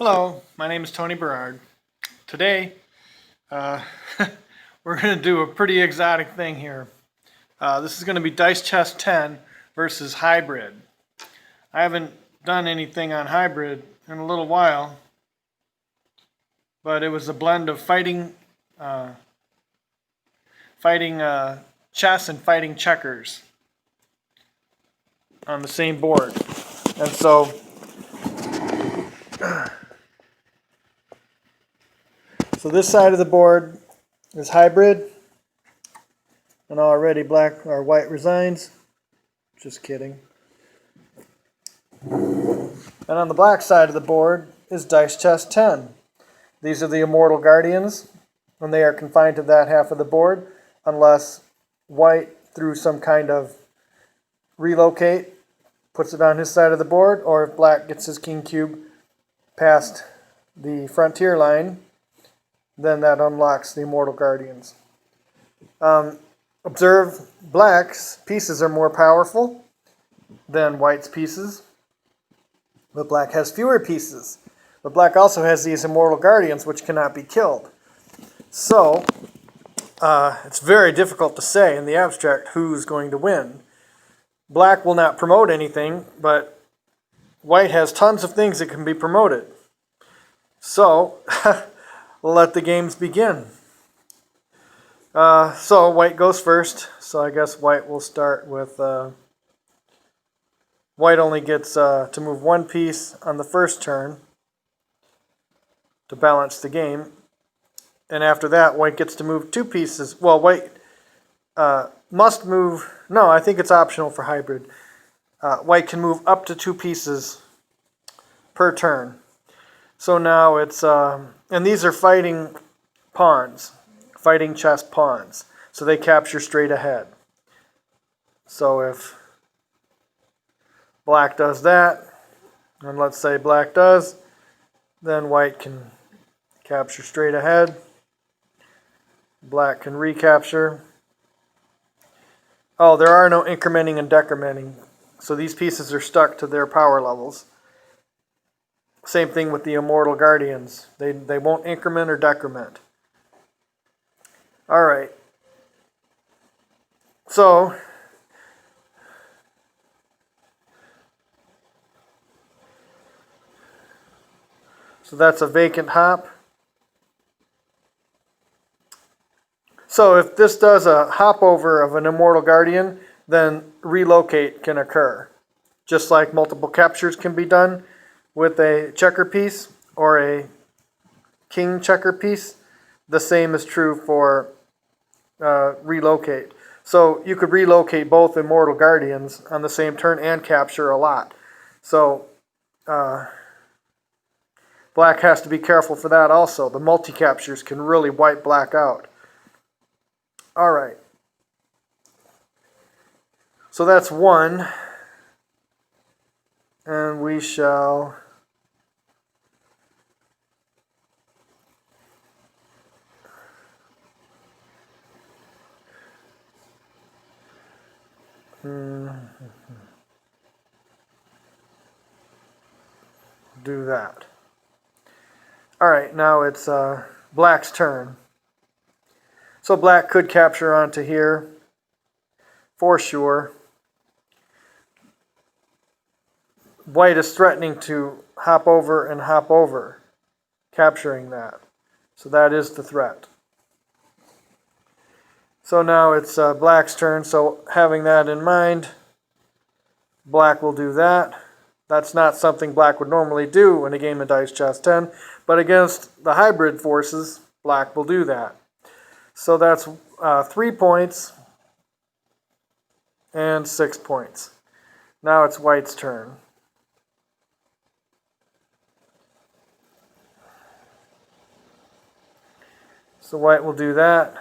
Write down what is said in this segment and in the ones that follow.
Hello, my name is Tony Berard. Today, uh, we're going to do a pretty exotic thing here. This is going to be Dice Chess 10 versus Hybrid. I haven't done anything on Hybrid in a little while, but it was a blend of fighting chess and fighting checkers on the same board. And so this side of the board is Hybrid, and already black or white resigns. Just kidding. And on the black side of the board is Dice Chess 10. These are the Immortal Guardians, and they are confined to that half of the board unless white, through some kind of relocate, puts it on his side of the board, or if black gets his king cube past the frontier line, then that unlocks the Immortal Guardians. Observe, black's pieces are more powerful than white's pieces, but black has fewer pieces. But black also has these Immortal Guardians which cannot be killed. So, it's very difficult to say in the abstract who's going to win. Black will not promote anything, but white has tons of things that can be promoted. So, we'll let the games begin. So white goes first, so I guess white will start with... white only gets to move one piece on the first turn to balance the game. And after that, white gets to move two pieces. Well, white must move... No, I think it's optional for Hybrid. White can move up to two pieces per turn. So now it's... and these are fighting pawns. Fighting chess pawns. So they capture straight ahead. So if black does that, and let's say black does, then white can capture straight ahead. Black can recapture. Oh, there are no incrementing and decrementing. So these pieces are stuck to their power levels. Same thing with the Immortal Guardians. They won't increment or decrement. Alright. So that's a vacant hop. So if this does a hop over of an Immortal Guardian, then relocate can occur. Just like multiple captures can be done with a checker piece or a king checker piece, the same is true for relocate. So you could relocate both Immortal Guardians on the same turn and capture a lot. So black has to be careful for that also. The multi-captures can really wipe black out. Alright. So that's one. And we shall... do that. Alright, now it's black's turn. So black could capture onto here for sure. White is threatening to hop over, capturing that. So that is the threat. So now it's black's turn, so having that in mind, black will do that. That's not something black would normally do in a game of Dice Chess 10, but against the hybrid forces, black will do that. So that's 3 points and 6 points. Now it's white's turn. So white will do that.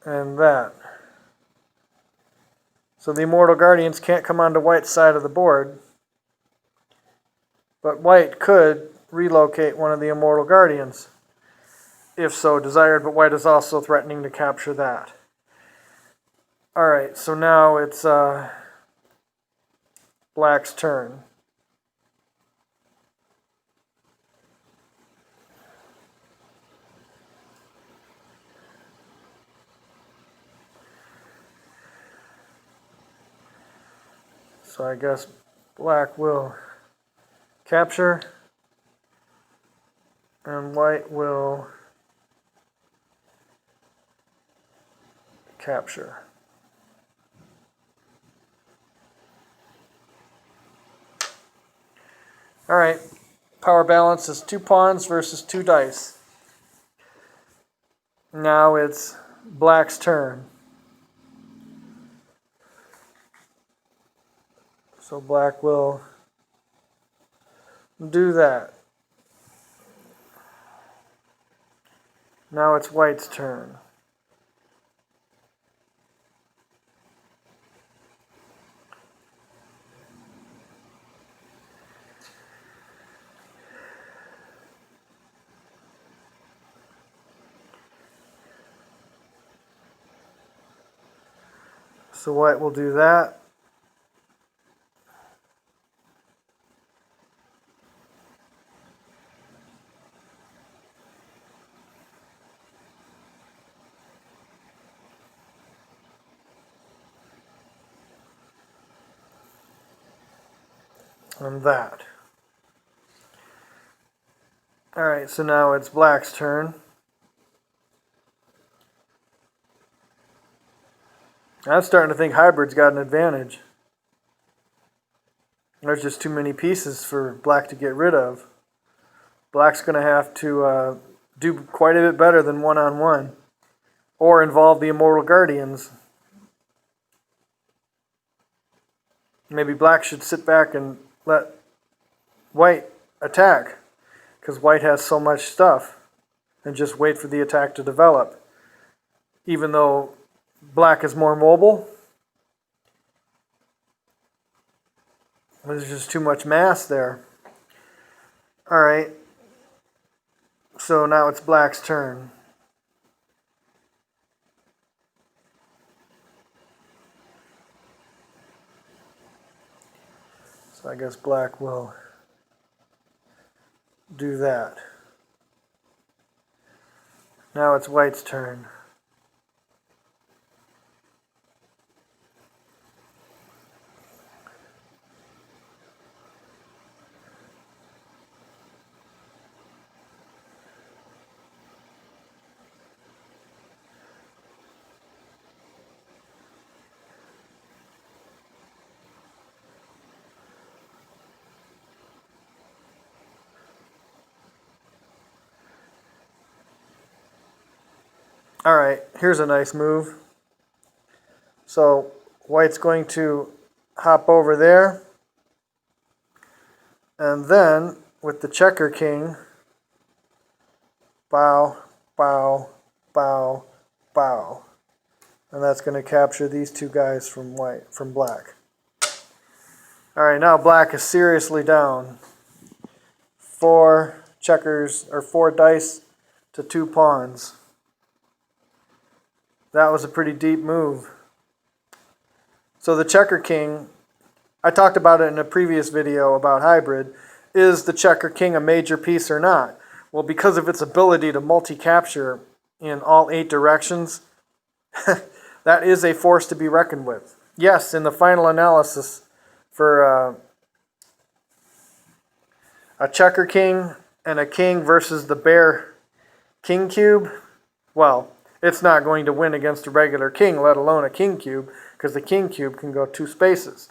And that. So the Immortal Guardians can't come onto white's side of the board. But white could relocate one of the Immortal Guardians, if so desired, but white is also threatening to capture that. Alright, so now it's black's turn. So I guess black will capture and white will capture. Alright, power balance is 2 pawns versus 2 dice. Now it's black's turn. So black will do that. Now it's white's turn. So white will do that. And that. Alright, so now it's black's turn. I'm starting to think hybrid's got an advantage. There's just too many pieces for black to get rid of. Black's going to have to do quite a bit better than one-on-one. Or involve the Immortal Guardians. Maybe black should sit back and let white attack. Because white has so much stuff. And just wait for the attack to develop. Even though black is more mobile. There's just too much mass there. Alright. So now it's black's turn. So I guess black will do that. Now it's white's turn. Alright, here's a nice move. So white's going to hop over there. And then with the checker king, bow, bow, bow, bow. And that's going to capture these 2 guys from black. Alright, now black is seriously down. 4 checkers, or 4 dice to 2 pawns. That was a pretty deep move. So the checker king, I talked about it in a previous video about hybrid. Is the checker king a major piece or not? Well, because of its ability to multi-capture in all 8 directions, that is a force to be reckoned with. Yes, in the final analysis for a checker king and a king versus the bear king cube, well, it's not going to win against a regular king, let alone a king cube, because the king cube can go 2 spaces.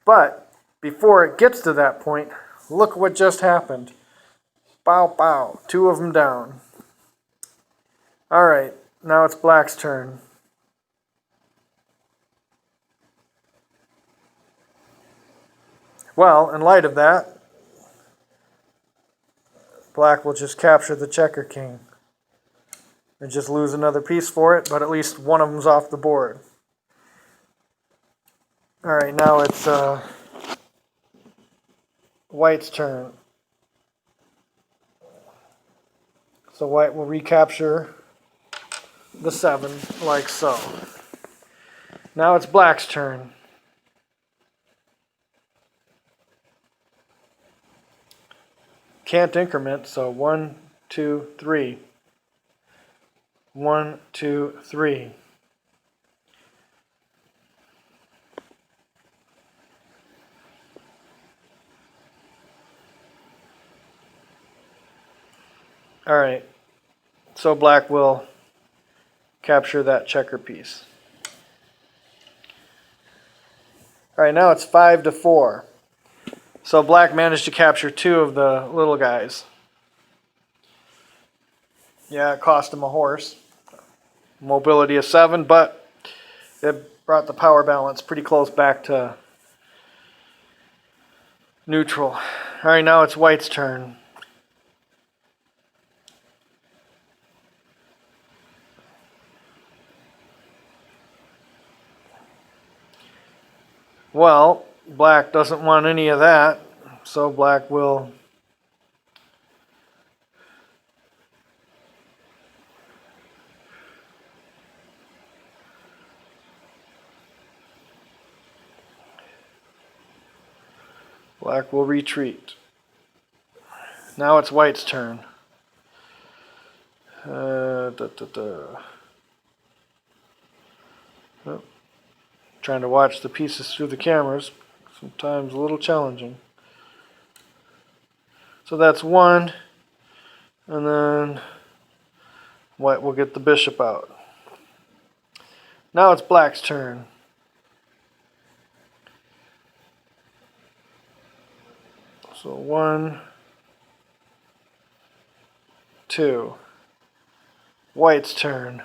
But before it gets to that point, look what just happened. Bow, bow. 2 of them down. Alright, now it's black's turn. Well, in light of that, black will just capture the checker king. And just lose another piece for it, but at least one of them's off the board. Alright, now it's white's turn. So white will recapture the 7, like so. Now it's black's turn. Can't increment, so 1, 2, 3. 1, 2, 3. Alright, so black will capture that checker piece. Alright, now it's 5 to 4. So black managed to capture 2 of the little guys. Yeah, it cost him a horse. Mobility of 7, but it brought the power balance pretty close back to neutral. Alright, now it's white's turn. Well, black doesn't want any of that, so black will retreat. Now it's white's turn. Oh, trying to watch the pieces through the cameras, sometimes a little challenging. So that's 1, and then white will get the bishop out. Now it's black's turn. So 1, 2. White's turn.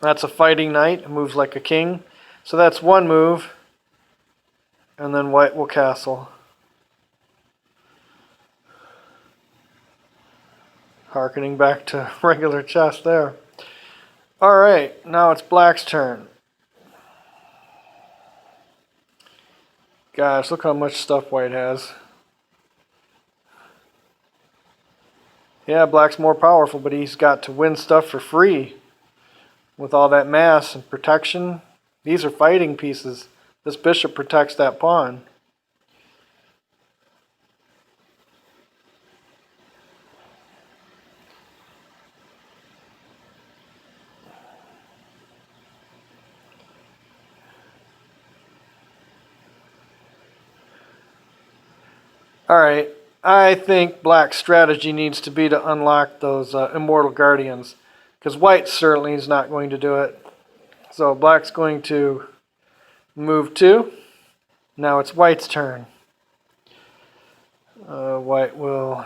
That's a fighting knight. It moves like a king. So that's 1 move. And then white will castle. Harkening back to regular chess there. Alright, now it's black's turn. Gosh, look how much stuff white has. Yeah, black's more powerful, but he's got to win stuff for free. With all that mass and protection. These are fighting pieces. This bishop protects that pawn. Alright, I think black's strategy needs to be to unlock those immortal guardians. Because white certainly is not going to do it. So black's going to move 2. Now it's white's turn. White will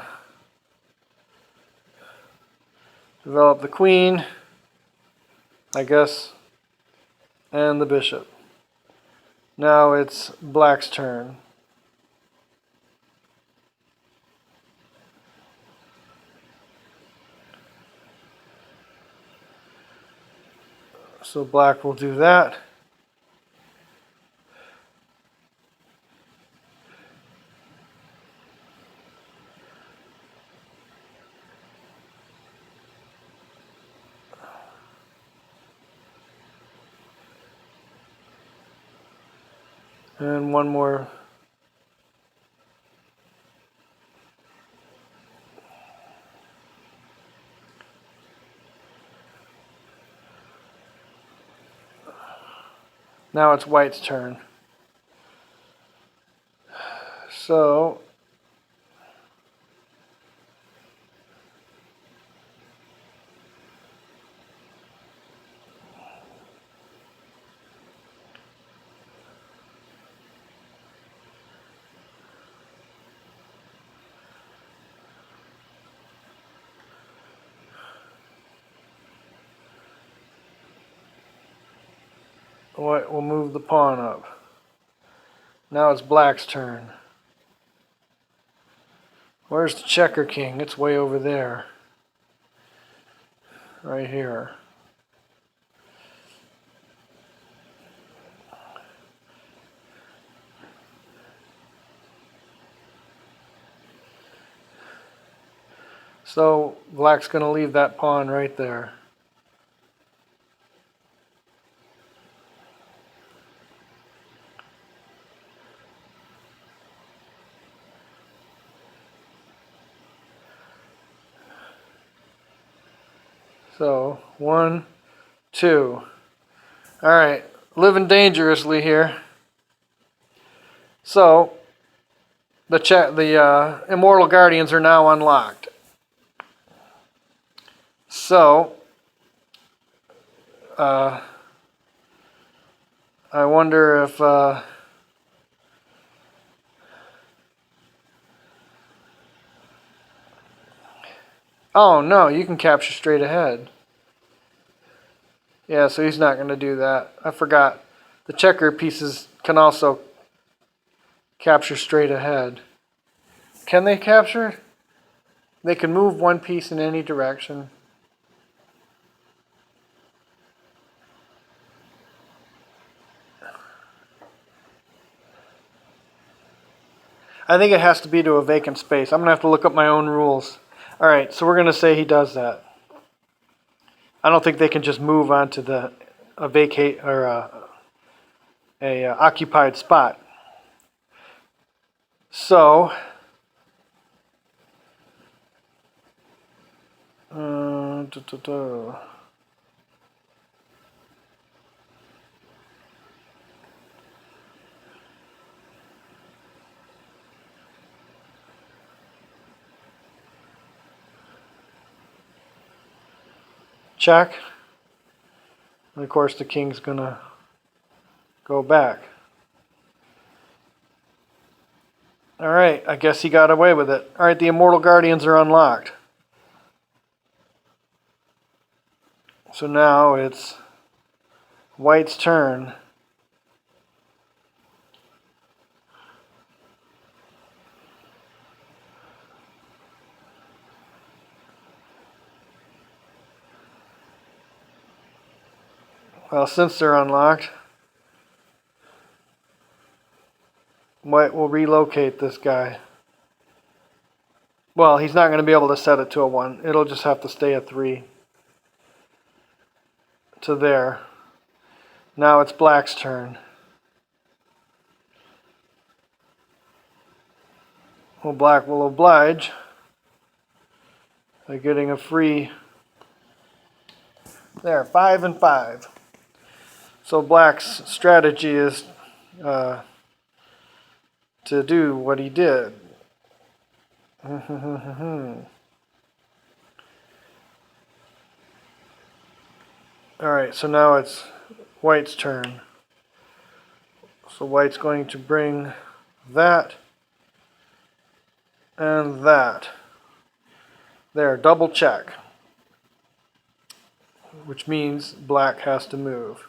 develop the queen, I guess, and the bishop. Now it's black's turn. So black will do that. And one more. Now it's white's turn. So white will move the pawn up. Now it's black's turn. Where's the checker king? It's way over there. Right here. So black's going to leave that pawn right there. So 1, 2. All right, living dangerously here. So the Immortal Guardians are now unlocked. So I wonder if oh no, you can capture straight ahead. Yeah, so he's not going to do that. I forgot. The checker pieces can also capture straight ahead. Can they capture? They can move one piece in any direction. I think it has to be to a vacant space. I'm going to have to look up my own rules. All right, so we're going to say he does that. I don't think they can just move onto a vacate or a occupied spot. So check. And of course the king's going to go back. All right, I guess he got away with it. All right, the Immortal Guardians are unlocked. So now it's white's turn. Well, since they're unlocked, white will relocate this guy. Well, he's not going to be able to set it to a 1. It'll just have to stay a 3 to there. Now it's black's turn. Well, black will oblige by getting a free. There, 5 and 5. So black's strategy is to do what he did. Alright, so now it's white's turn. So white's going to bring that and that. There, double check. Which means black has to move.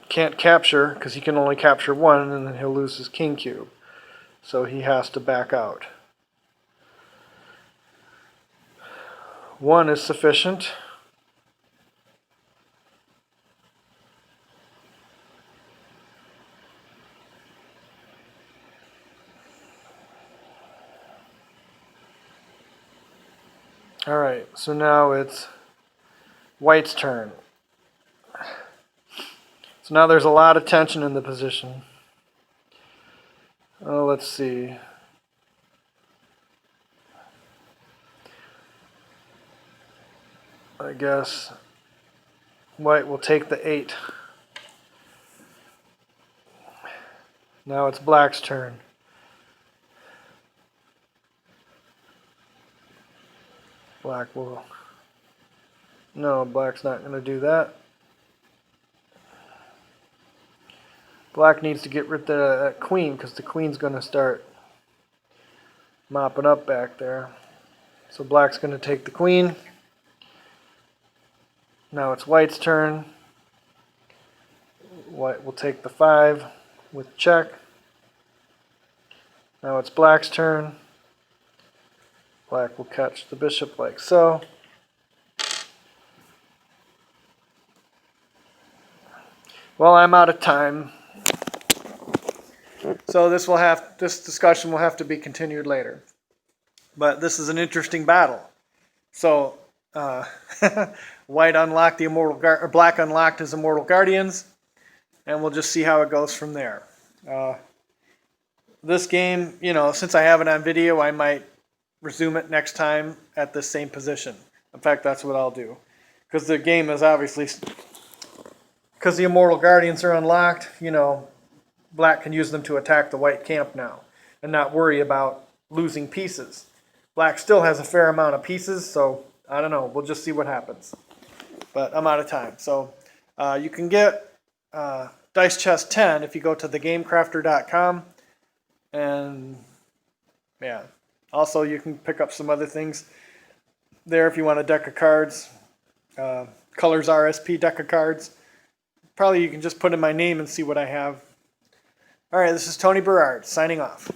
Can't capture because he can only capture 1 and then he'll lose his king cube. So he has to back out. 1 is sufficient. Alright, so now it's white's turn. So now there's a lot of tension in the position. Oh, let's see. I guess white will take the 8. Now it's black's turn. Black will... No, black's not going to do that. Black needs to get rid of that queen because the queen's going to start mopping up back there. So black's going to take the queen. Now it's white's turn. White will take the 5 with check. Now it's black's turn. Black will catch the bishop like so. Well, I'm out of time. So this discussion will have to be continued later. But this is an interesting battle. So white unlocked the or black unlocked his Immortal Guardians, and we'll just see how it goes from there. This game, since I have it on video, I might resume it next time at the same position. In fact, that's what I'll do. Because the game is obviously, because the Immortal Guardians are unlocked, black can use them to attack the white camp now and not worry about losing pieces. Black still has a fair amount of pieces, so I don't know. We'll just see what happens. But I'm out of time. So you can get Dice Chest 10 if you go to thegamecrafter.com. And yeah, also you can pick up some other things there if you want a deck of cards. Colors RSP deck of cards. Probably you can just put in my name and see what I have. All right, this is Tony Berard signing off.